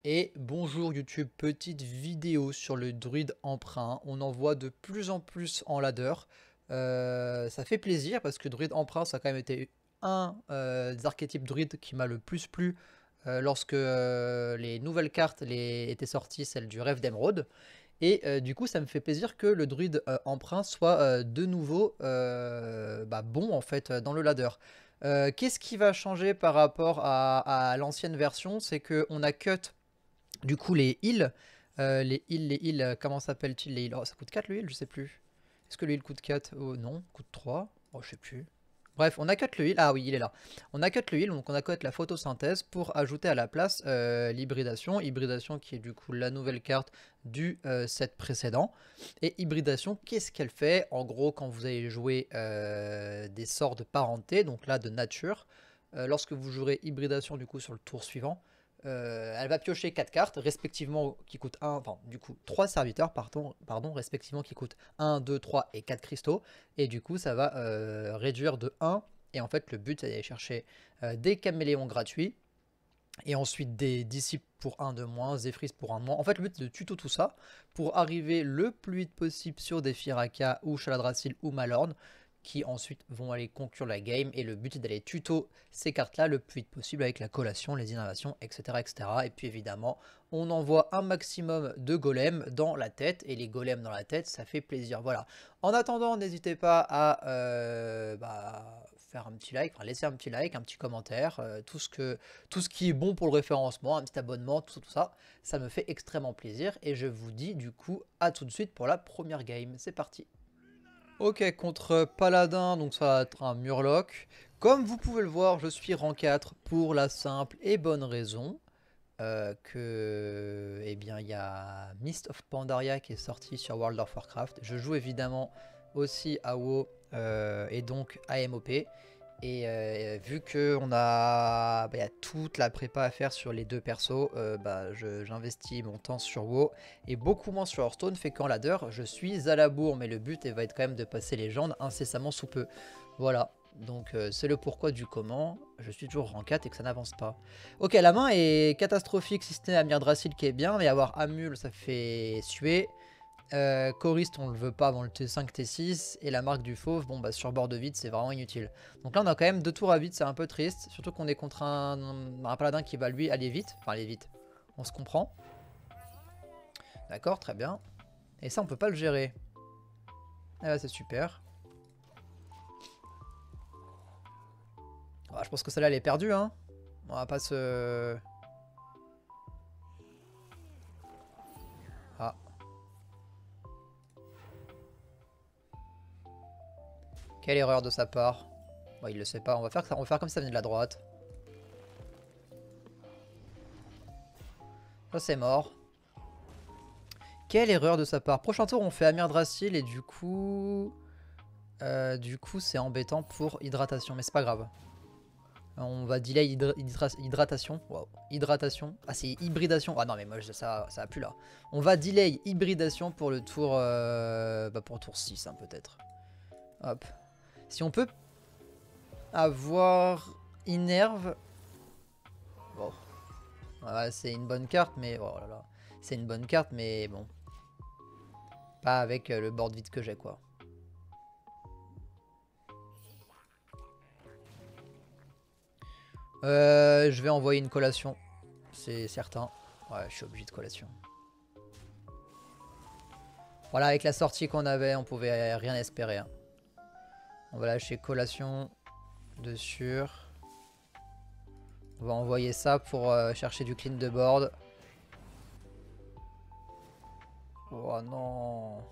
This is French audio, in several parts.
Et bonjour YouTube, petite vidéo sur le druide emprunt. On en voit de plus en plus en ladder. Ça fait plaisir parce que druide emprunt, ça a quand même été un des archétypes druide qui m'a le plus plu lorsque les nouvelles cartes étaient sorties, celle du rêve d'émeraude. Et du coup, ça me fait plaisir que le druide emprunt soit de nouveau bon en fait dans le ladder. Qu'est-ce qui va changer par rapport à l'ancienne version? C'est qu'on a cut du coup, les heals, comment s'appellent-ils les heals? Oh, ça coûte 4 le heal, je sais plus. Est-ce que le heal coûte 4? Oh non, coûte 3. Oh, je sais plus. Bref, on a cut le heal. Ah oui, il est là. On a cut le heal, donc on a cut la photosynthèse pour ajouter à la place l'hybridation. Hybridation qui est du coup la nouvelle carte du set précédent. Et hybridation, qu'est-ce qu'elle fait? En gros, quand vous allez jouer des sorts de parenté, donc là de nature, lorsque vous jouerez hybridation du coup sur le tour suivant, elle va piocher 4 cartes, respectivement qui coûtent 1, enfin du coup 3 serviteurs, pardon, respectivement qui coûtent 1, 2, 3 et 4 cristaux. Et du coup ça va réduire de 1. Et en fait le but c'est d'aller chercher des caméléons gratuits. Et ensuite des disciples pour 1 de moins, Zephrys pour 1 de moins. En fait le but c'est de tuto tout ça pour arriver le plus vite possible sur des Firaka ou Shaladrassil ou Malorn, qui ensuite vont aller conclure la game. Et le but est d'aller tuto ces cartes-là le plus vite possible avec la collation, les innovations, etc., etc. Et puis évidemment, on envoie un maximum de golems dans la tête. Et les golems dans la tête, ça fait plaisir. Voilà. En attendant, n'hésitez pas à faire un petit like, enfin laisser un petit like, un petit commentaire, tout ce qui est bon pour le référencement, un petit abonnement, tout ça, ça me fait extrêmement plaisir. Et je vous dis du coup à tout de suite pour la première game. C'est parti. Ok, contre Paladin, donc ça va être un Murloc. Comme vous pouvez le voir, je suis rang 4 pour la simple et bonne raison que, eh bien, il y a Mist of Pandaria qui est sorti sur World of Warcraft. Je joue évidemment aussi à WoW et donc à MOP. Et vu qu'on a, y a toute la prépa à faire sur les deux persos, j'investis mon temps sur WoW et beaucoup moins sur Hearthstone, fait qu'en ladder, je suis à la bourre, mais le but va être quand même de passer légende incessamment sous peu. Voilà, donc c'est le pourquoi du comment, je suis toujours rang 4 et que ça n'avance pas. Ok, la main est catastrophique si ce n'est Amir Drasil qui est bien, mais avoir Amul ça fait suer. Choriste, on le veut pas avant le T5, T6. Et la marque du fauve, bon bah sur bord de vide, c'est vraiment inutile. Donc là, on a quand même 2 tours à vide, c'est un peu triste. Surtout qu'on est contre un paladin qui va lui aller vite. Enfin, aller vite. On se comprend. D'accord, très bien. Et ça, on peut pas le gérer. Ah bah, c'est super. Ah, je pense que celle-là, elle est perdue, hein. On va pas se... Ah. Quelle erreur de sa part. Bon, il le sait pas. On va faire comme si ça venait de la droite. Ça, c'est mort. Quelle erreur de sa part. Prochain tour, on fait Amir Drasil et du coup... c'est embêtant pour hydratation, mais c'est pas grave. On va delay hydratation. Wow. Hydratation. Ah, c'est hybridation. Ah non, mais moi, ça a plus là. On va delay hybridation pour le tour, pour tour 6, hein, peut-être. Hop. Si on peut avoir Innerve. Bon. Ouais, c'est une bonne carte, mais. Oh là là. C'est une bonne carte, mais bon. Pas avec le board vide que j'ai, quoi. Je vais envoyer une collation. C'est certain. Ouais, je suis obligé de collation. Voilà, avec la sortie qu'on avait, on pouvait rien espérer. Hein. On va lâcher collation dessus. On va envoyer ça pour chercher du clean de board. Oh non.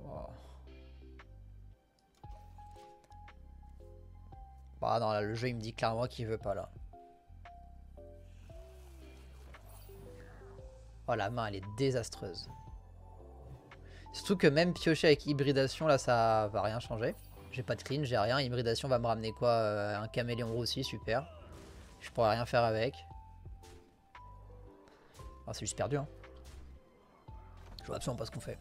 Oh. Bah non, là, le jeu il me dit clairement qu'il veut pas là. Oh, la main elle est désastreuse. Surtout que même piocher avec hybridation là ça va rien changer. J'ai pas de clean, j'ai rien. Hybridation va me ramener quoi un caméléon aussi, super. Je pourrais rien faire avec. Ah, c'est juste perdu hein. Je vois absolument pas ce qu'on fait.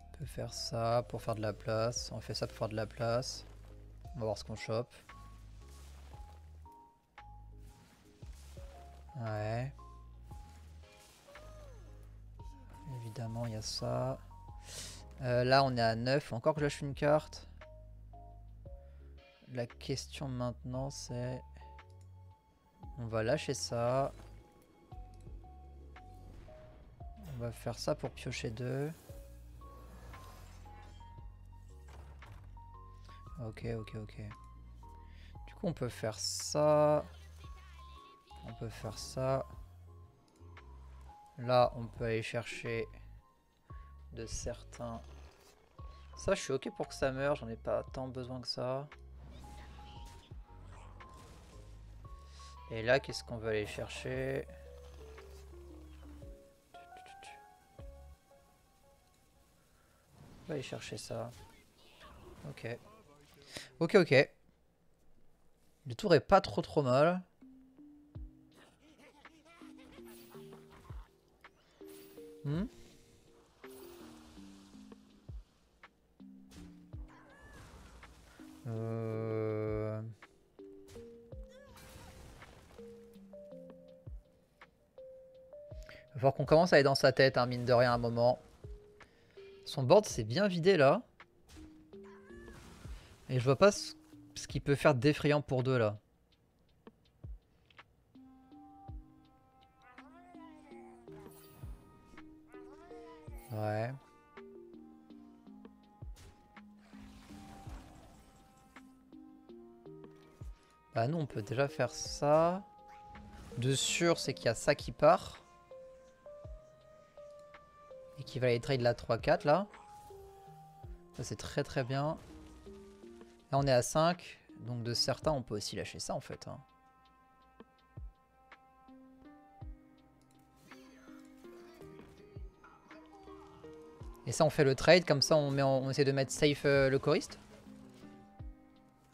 On peut faire ça pour faire de la place. On fait ça pour faire de la place. On va voir ce qu'on chope. a ça. Là, on est à 9. Encore que je lâche une carte. La question maintenant, c'est... On va lâcher ça. On va faire ça pour piocher 2. Ok. Du coup, on peut faire ça. On peut faire ça. Là, on peut aller chercher de certains... Ça, je suis ok pour que ça meure. J'en ai pas tant besoin que ça. Et là, qu'est-ce qu'on veut aller chercher? On va aller chercher ça. Ok. Le tour est pas trop mal. Il va falloir qu'on commence à aller dans sa tête, hein, mine de rien, à un moment. Son board s'est bien vidé là. Et je vois pas ce qu'il peut faire d'effrayant pour 2 là. Ouais. Bah nous on peut déjà faire ça. De sûr c'est qu'il y a ça qui part. Et qui va aller trade la 3-4 là. Ça c'est très bien. Là on est à 5. Donc de certains on peut aussi lâcher ça en fait. Hein. Et ça on fait le trade. Comme ça on essaie de mettre safe le choriste.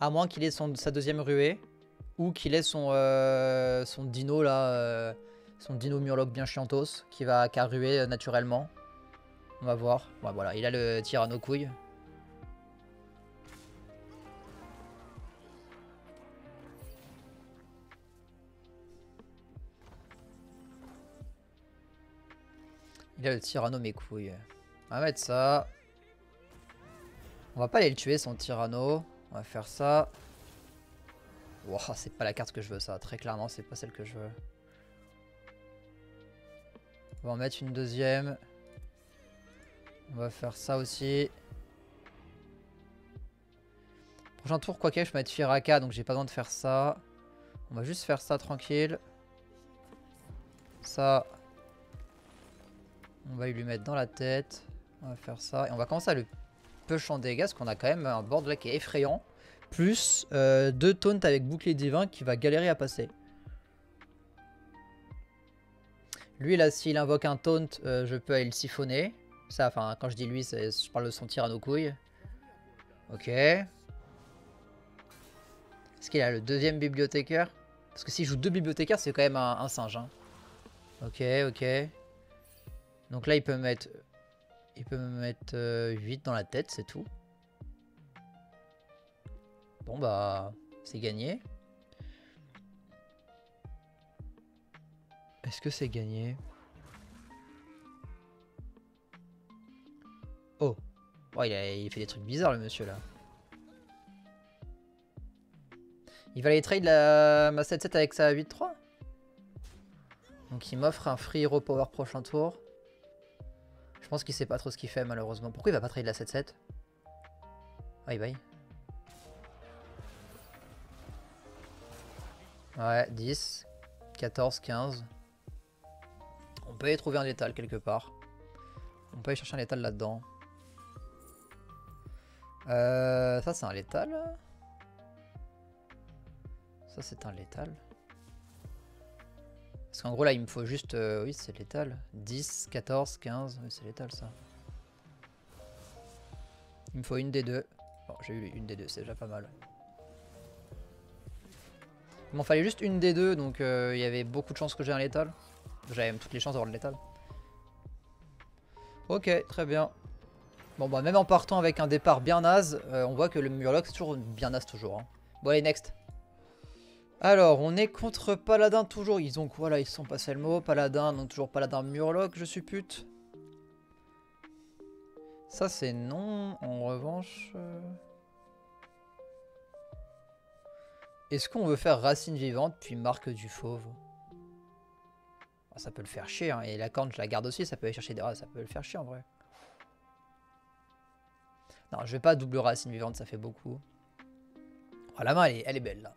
À moins qu'il ait sa deuxième ruée. Ou qu'il ait son dino là. Son dino murloc bien chiantos. Qui va ruer naturellement. On va voir. Ouais, voilà, il a le tyranno couille. Il a le tyranno mes couilles. On va mettre ça. On va pas aller le tuer son tyranno. On va faire ça. Wow, c'est pas la carte que je veux ça. Très clairement, c'est pas celle que je veux. On va en mettre une deuxième. On va faire ça aussi. Prochain tour, quoi qu'il je peux mettre Firaka, donc j'ai pas besoin de faire ça. On va juste faire ça tranquille. Ça. On va lui mettre dans la tête. On va faire ça. Et on va commencer à le push en dégâts, parce qu'on a quand même un board là qui est effrayant. Plus 2 taunts avec bouclier divin qui va galérer à passer. Lui là, s'il invoque un taunt, je peux aller le siphonner. Ça, enfin, quand je dis lui, je parle de son tyranno couille. Ok. Est-ce qu'il a le deuxième bibliothécaire? Parce que s'il joue 2 bibliothécaires, c'est quand même un singe. Hein. Ok. Donc là, il peut me mettre 8 dans la tête, c'est tout. Bon bah, c'est gagné. Est-ce que c'est gagné? Oh. Oh, il fait des trucs bizarres le monsieur là. Il va aller trade ma 7-7 avec sa 8-3. Donc il m'offre un free hero power prochain tour. Je pense qu'il sait pas trop ce qu'il fait malheureusement. Pourquoi il va pas trade la 7-7? Bye bye. Ouais, 10, 14, 15. On peut y trouver un létal quelque part. On peut aller chercher un létal là-dedans. Ça c'est un létal. Ça c'est un létal. Parce qu'en gros là il me faut juste... oui c'est létal. 10, 14, 15. Oui c'est létal ça. Il me faut une des deux. Bon j'ai eu une des deux, c'est déjà pas mal. Il m'en fallait juste une des deux, donc il y avait beaucoup de chances que j'ai un létal. J'avais même toutes les chances d'avoir le létal. Ok, très bien. Bon bah même en partant avec un départ bien naze, on voit que le Murloc c'est toujours bien naze toujours. Hein. Bon allez, next. Alors, on est contre Paladin toujours. Ils ont quoi là? Ils sont pas le mot. Paladin, donc toujours Paladin Murloc, je suppute. Ça c'est non. En revanche... Est-ce qu'on veut faire racine vivante puis marque du fauve? Ça peut le faire chier, hein. Et la corne je la garde aussi, ça peut aller chercher des... Ah, ça peut le faire chier en vrai. Non, je vais pas double racine vivante, ça fait beaucoup. Oh, la main elle est belle là.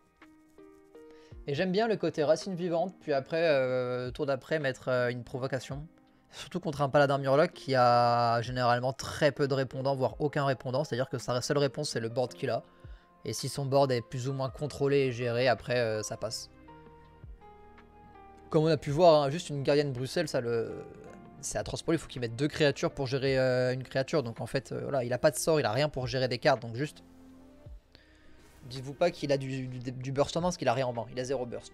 Et j'aime bien le côté racine vivante, puis après, tour d'après, mettre une provocation. Surtout contre un paladin murloc qui a généralement très peu de répondants, voire aucun répondant. C'est-à-dire que sa seule réponse c'est le board qu'il a. Et si son board est plus ou moins contrôlé et géré, après ça passe. Comme on a pu voir, hein, juste une gardienne Bruxelles, c'est atroce pour lui. Il faut qu'il mette 2 créatures pour gérer une créature. Donc en fait, voilà, il a pas de sort, il a rien pour gérer des cartes. Donc juste, dites-vous pas qu'il a du burst en main, parce qu'il a rien en main. Il a 0 burst.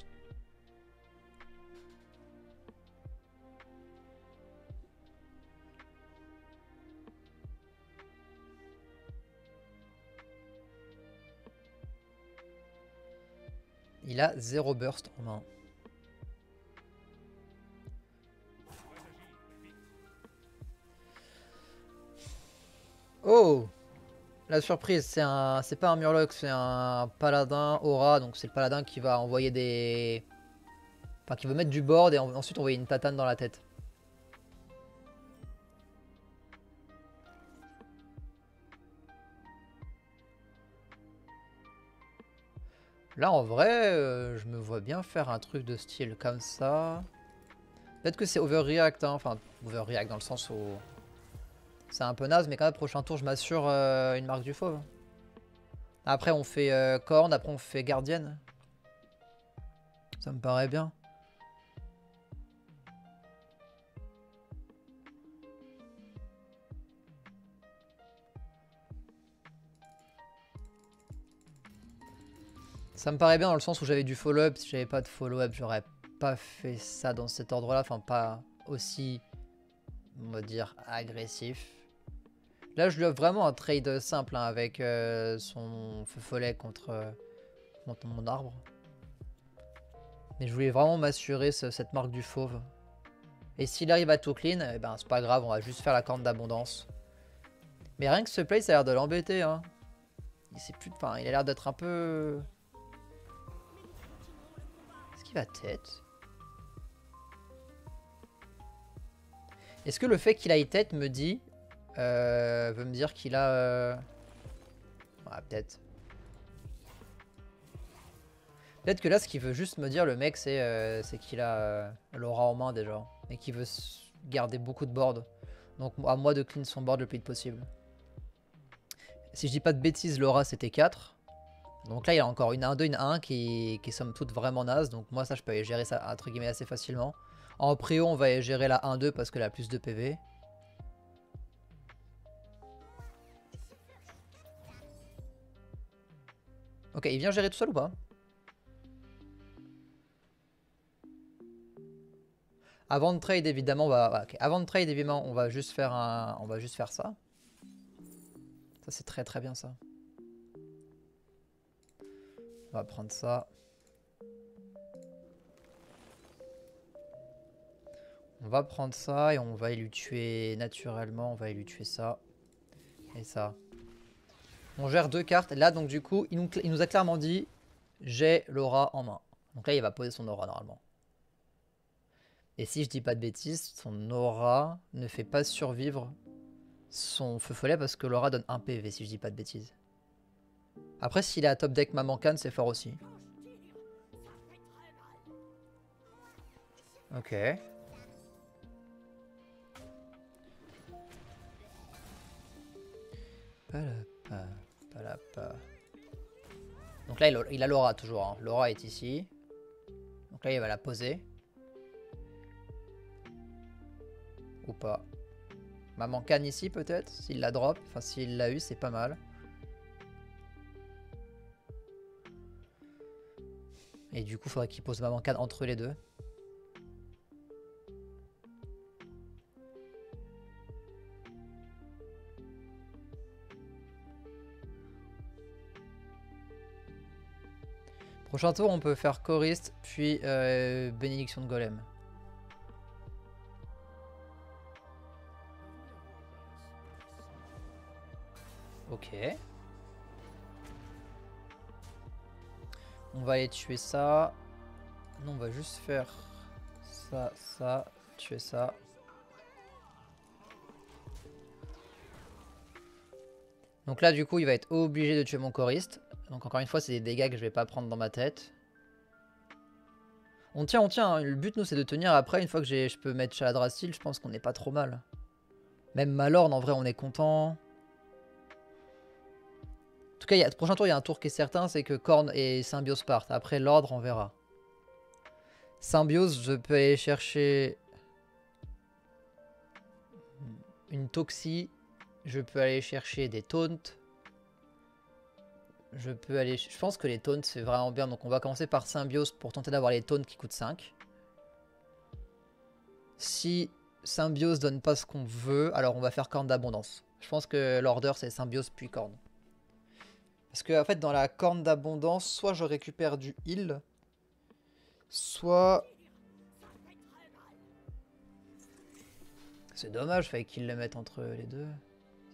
Il a 0 burst en main. Oh! La surprise, c'est pas un Murloc, c'est un paladin aura. Donc c'est le paladin qui va envoyer des... Enfin, qui veut mettre du board et ensuite envoyer une tatane dans la tête. Là, en vrai, je me vois bien faire un truc de style comme ça. Peut-être que c'est overreact, hein. Enfin, overreact dans le sens où... C'est un peu naze, mais quand même, prochain tour, je m'assure une marque du fauve. Après, on fait corne, après, on fait gardienne. Ça me paraît bien. Ça me paraît bien dans le sens où j'avais du follow-up. Si j'avais pas de follow-up, j'aurais pas fait ça dans cet ordre-là. Enfin, pas aussi, on va dire, agressif. Là, je lui offre vraiment un trade simple hein, avec son feu follet contre mon arbre. Mais je voulais vraiment m'assurer cette marque du fauve. Et s'il arrive à tout clean, eh ben, c'est pas grave, on va juste faire la corne d'abondance. Mais rien que ce play, ça a l'air de l'embêter. Hein. Il a l'air d'être un peu... Est-ce qu'il va tête? Est-ce que le fait qu'il aille tête me dit... veut me dire qu'il a... Ouais, peut-être. Peut-être que là, ce qu'il veut juste me dire, le mec, c'est qu'il a l'aura en main déjà. Et qu'il veut garder beaucoup de board. Donc à moi de clean son board le plus vite possible. Si je dis pas de bêtises, l'aura c'était 4. Donc là, il y a encore une 1-2, une 1 qui est somme toute vraiment naze. Donc moi, ça, je peux aller gérer ça entre guillemets assez facilement. En préo, on va aller gérer la 1-2 parce qu'elle a plus de PV. Ok, il vient gérer tout seul ou pas? Avant de trade, évidemment, avant de trade, évidemment, on va juste faire ça. Ça, c'est très très bien ça. On va prendre ça. On va prendre ça et on va lui tuer naturellement. On va lui tuer ça. Et ça. On gère 2 cartes. Là, donc du coup, il nous a clairement dit j'ai l'aura en main. Donc là, il va poser son aura normalement. Et si je dis pas de bêtises, son aura ne fait pas survivre son feu follet parce que l'aura donne 1 PV si je dis pas de bêtises. Après, s'il est à top deck Mamancan, c'est fort aussi. Ok. Donc là, il a l'aura toujours. Hein. L'aura est ici. Donc là, il va la poser. Ou pas. Mamancan ici peut-être, s'il la drop. Enfin, s'il l'a eu, c'est pas mal. Et du coup, il faudrait qu'il pose Mamancan entre les deux. Prochain tour, on peut faire Choriste, puis Bénédiction de Golem. Ok. On va aller tuer ça. Non, on va juste faire ça, ça, tuer ça. Donc là, du coup, il va être obligé de tuer mon choriste. Donc encore une fois, c'est des dégâts que je vais pas prendre dans ma tête. On tient, hein. Le but, nous, c'est de tenir. Après, une fois que je peux mettre Chaladrassil, je pense qu'on n'est pas trop mal. Même Malorne, en vrai, on est content. En tout cas, le prochain tour, il y a un tour qui est certain, c'est que Korn et Symbiose partent. Après, l'ordre, on verra. Symbiose, je peux aller chercher une Toxie. Je peux aller chercher des taunts. Je peux aller... Je pense que les taunts, c'est vraiment bien. Donc, on va commencer par Symbiose pour tenter d'avoir les taunts qui coûtent 5. Si Symbiose donne pas ce qu'on veut, alors on va faire Corne d'Abondance. Je pense que l'order, c'est Symbiose puis Corne. Parce que, en fait, dans la Corne d'Abondance, soit je récupère du heal, soit... C'est dommage, fallait qu'il le mette entre les deux.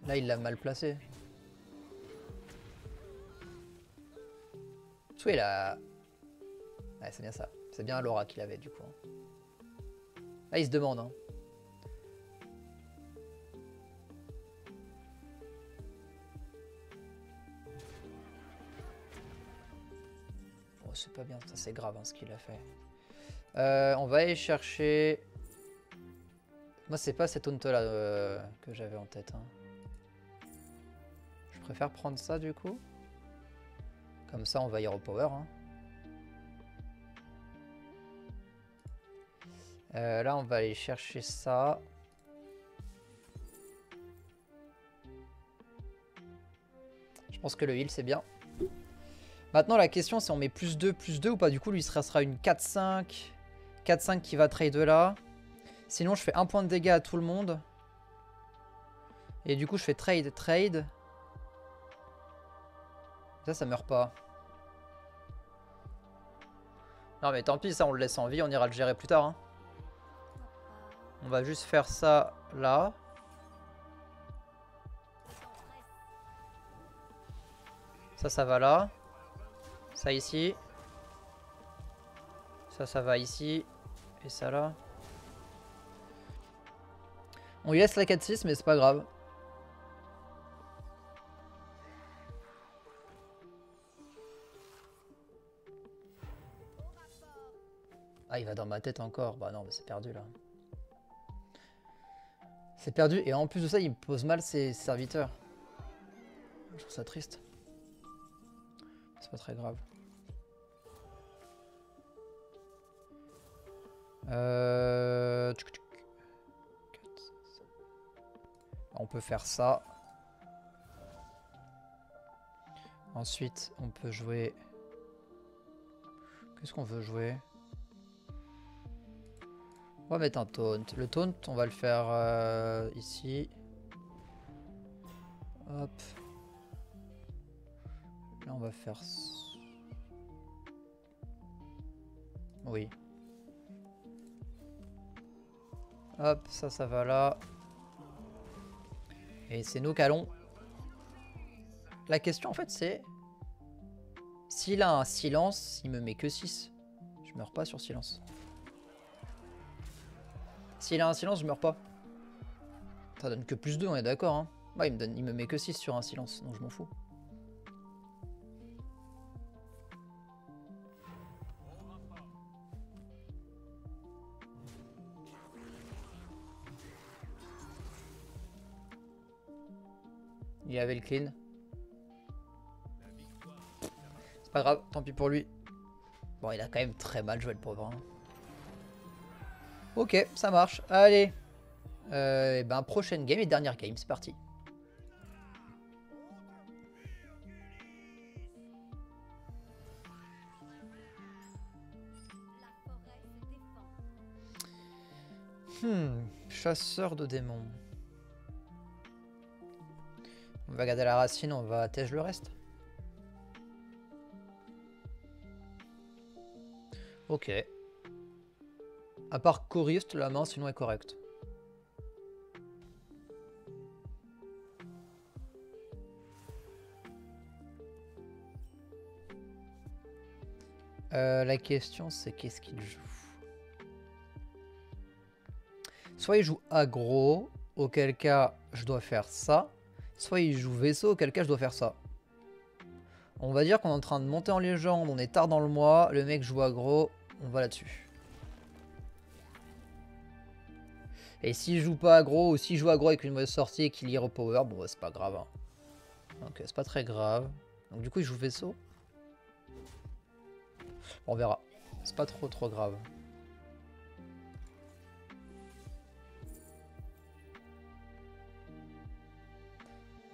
Là, il l'a mal placé. Soit il a... Ouais, c'est bien ça. C'est bien Laura qu'il avait, du coup. Là, il se demande, hein. Oh, c'est pas bien, ça c'est grave, hein, ce qu'il a fait. On va aller chercher... Moi, c'est pas cette taunt là que j'avais en tête. Hein. Je préfère prendre ça du coup. Comme ça, on va y repower. Hein. Là, on va aller chercher ça. Je pense que le heal, c'est bien. Maintenant, la question, c'est on met plus 2 ou pas. Du coup, lui, ça sera une 4-5. 4-5 qui va trade là. Sinon, je fais 1 point de dégâts à tout le monde. Et du coup, je fais trade. Ça meurt pas. Non, mais tant pis, ça, on le laisse en vie. On ira le gérer plus tard. Hein. On va juste faire ça là. Ça va là. Ça ici. Ça va ici. Et ça là. On lui laisse la 4-6, mais c'est pas grave. Ah, il va dans ma tête encore. Bah non, mais c'est perdu là. C'est perdu. Et en plus de ça, il me pose mal ses serviteurs. Je trouve ça triste. C'est pas très grave. On peut faire ça. Ensuite, on peut jouer... Qu'est-ce qu'on veut jouer? On va mettre un taunt. Le taunt, on va le faire ici. Hop. Là, on va faire... Oui. Hop, ça va là. Et c'est nous qu'allons. La question, en fait, c'est... S'il a un silence, il me met que 6. Je meurs pas sur silence. S'il a un silence, je meurs pas. Ça donne que plus 2, on est d'accord. Hein. Ouais, il me met que 6 sur un silence, donc je m'en fous. Il avait le clean. C'est pas grave, tant pis pour lui. Bon, il a quand même très mal joué le pauvre. Hein. Ok, ça marche. Allez. Et ben, prochaine game et dernière game, c'est parti. Chasseur de démons. On va garder la racine, on va tège le reste. Ok. À part choriste, la main sinon est correcte. La question c'est qu'est-ce qu'il joue? Soit il joue aggro, auquel cas je dois faire ça. Soit il joue vaisseau, auquel cas je dois faire ça. On va dire qu'on est en train de monter en légende, on est tard dans le mois, le mec joue aggro, on va là-dessus. Et s'il joue pas aggro, ou s'il joue aggro avec une mauvaise sortie et qu'il y repower, bon bah, c'est pas grave. Hein. Donc c'est pas très grave. Donc du coup il joue vaisseau. On verra. C'est pas trop grave.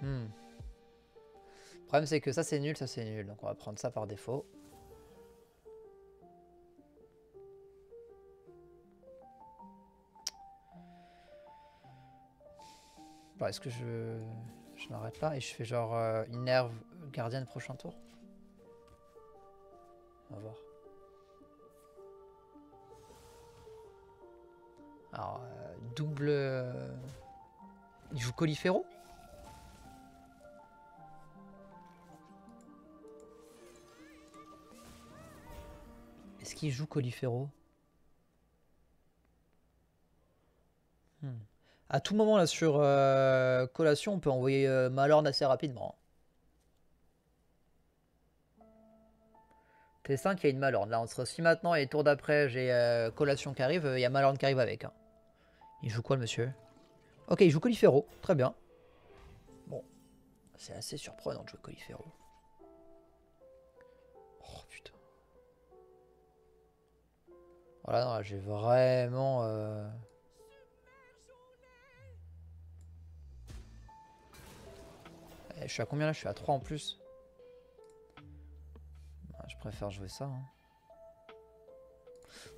Le problème c'est que ça c'est nul, donc on va prendre ça par défaut. Bon, est-ce que je m'arrête là et je fais genre Innerve gardienne prochain tour? On va voir. Alors double... Il joue Colifero? Est-ce qu'il joue Colifero? À tout moment là sur collation, on peut envoyer Malorn assez rapidement. T5, il y a une Malorn. Là, entre si maintenant et les tours d'après, j'ai collation qui arrive, il y a Malorn qui arrive avec. Hein. Il joue quoi le monsieur? Ok, il joue Colifero. Très bien. Bon, c'est assez surprenant de jouer Colifero. Oh putain. Voilà, non, j'ai vraiment... Je suis à combien là? Je suis à 3 en plus. Je préfère jouer ça. Hein.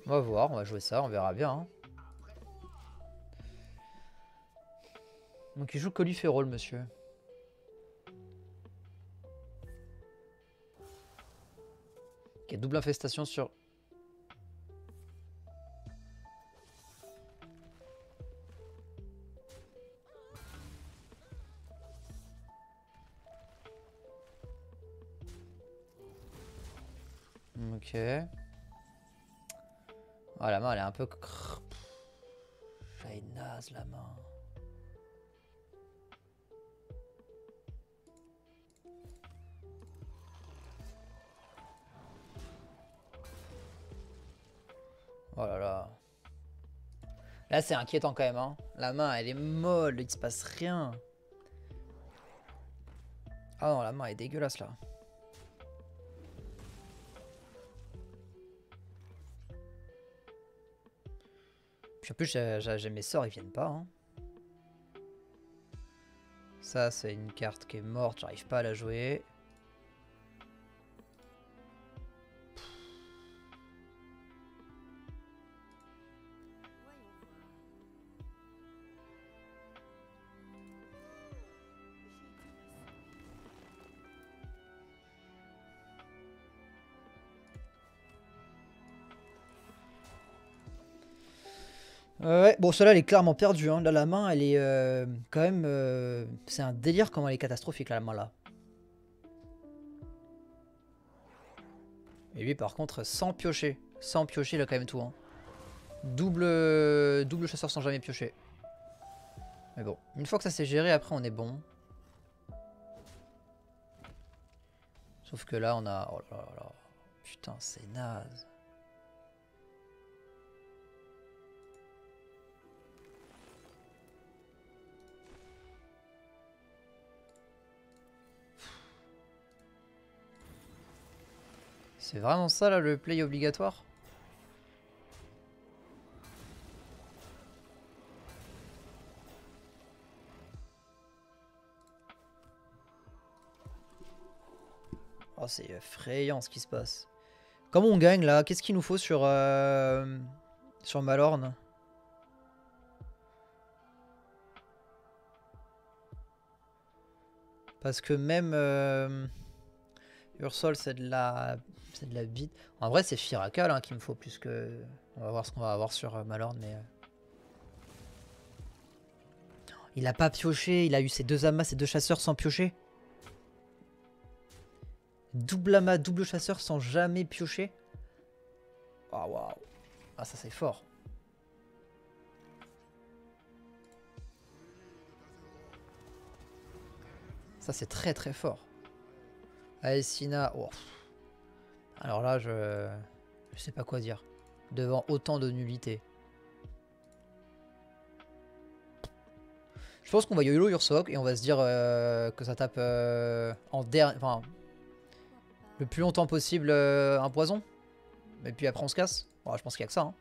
On va voir, on va jouer ça, on verra bien. Hein. Donc il joue Colifero le monsieur. Il y a double infestation sur... Ok. Ah, la main elle est un peu... Elle est naze la main. Oh là là. Là c'est inquiétant quand même. Hein. La main elle est molle, il se passe rien. Ah non, la main est dégueulasse là. Puis en plus j'ai mes sorts, ils viennent pas. Hein. Ça c'est une carte qui est morte, j'arrive pas à la jouer. Ouais, bon, celle-là, elle est clairement perdue. Hein. Là, la main, elle est quand même... c'est un délire comment elle est catastrophique, là, la main, là. Et lui, par contre, sans piocher. Sans piocher, il a quand même tout. Hein. Double chasseur sans jamais piocher. Mais bon, une fois que ça s'est géré, après, on est bon. Sauf que là, on a... Oh là là. Putain, c'est naze. C'est vraiment ça là le play obligatoire? Oh c'est effrayant ce qui se passe. Comment on gagne là? Qu'est-ce qu'il nous faut sur Malorn? Parce que même Ursol c'est de la bite. En vrai c'est Firakal hein, qu'il me faut plus que... On va voir ce qu'on va avoir sur Malorn mais... Il a pas pioché, il a eu ses deux amas, ses deux chasseurs sans piocher. Double amas, double chasseur sans jamais piocher. Ah, waouh. Ah, ça c'est fort. Ça c'est très très fort. Aesina. Oh. Alors là, je sais pas quoi dire. Devant autant de nullité. Je pense qu'on va YOLO Ursoc et on va se dire que ça tape en dernier. Enfin, le plus longtemps possible un poison. Et puis après on se casse. Bon, je pense qu'il y a que ça. Hein.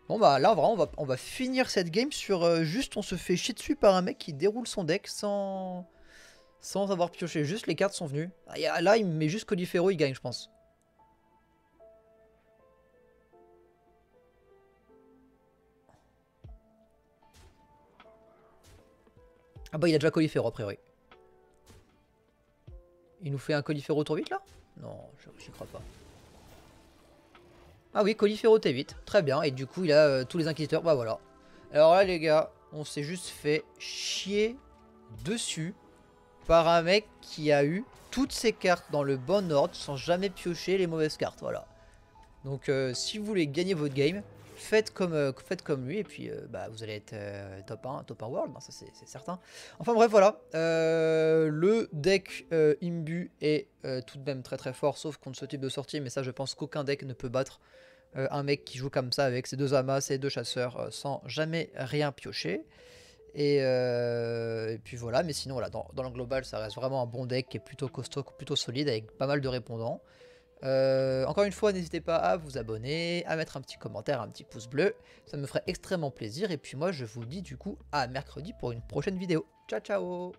Bon bah là vraiment on va finir cette game sur juste on se fait chier dessus par un mec qui déroule son deck sans avoir pioché. Juste les cartes sont venues. Là il me met juste Colifero, il gagne je pense. Ah bah il a déjà Colifero a priori. Il nous fait un Colifero tour vite là? Non, j'y crois pas. Ah oui, Colifero T8, très bien. Et du coup, il a tous les inquisiteurs. Bah voilà. Alors là, les gars, on s'est juste fait chier dessus par un mec qui a eu toutes ses cartes dans le bon ordre sans jamais piocher les mauvaises cartes. Voilà. Donc, si vous voulez gagner votre game, faites comme lui. Et puis, bah, vous allez être top 1 world. Ben, ça, c'est certain. Enfin, bref, voilà. Le deck Imbu est tout de même très très fort, sauf contre ce type de sortie. Mais ça, je pense qu'aucun deck ne peut battre un mec qui joue comme ça avec ses 2 amas, ses 2 chasseurs sans jamais rien piocher. Et puis voilà, mais sinon voilà, dans le global ça reste vraiment un bon deck qui est plutôt costaud, plutôt solide avec pas mal de répondants. Encore une fois, n'hésitez pas à vous abonner, à mettre un petit commentaire, un petit pouce bleu, ça me ferait extrêmement plaisir. Et puis moi je vous dis du coup à mercredi pour une prochaine vidéo. Ciao ciao.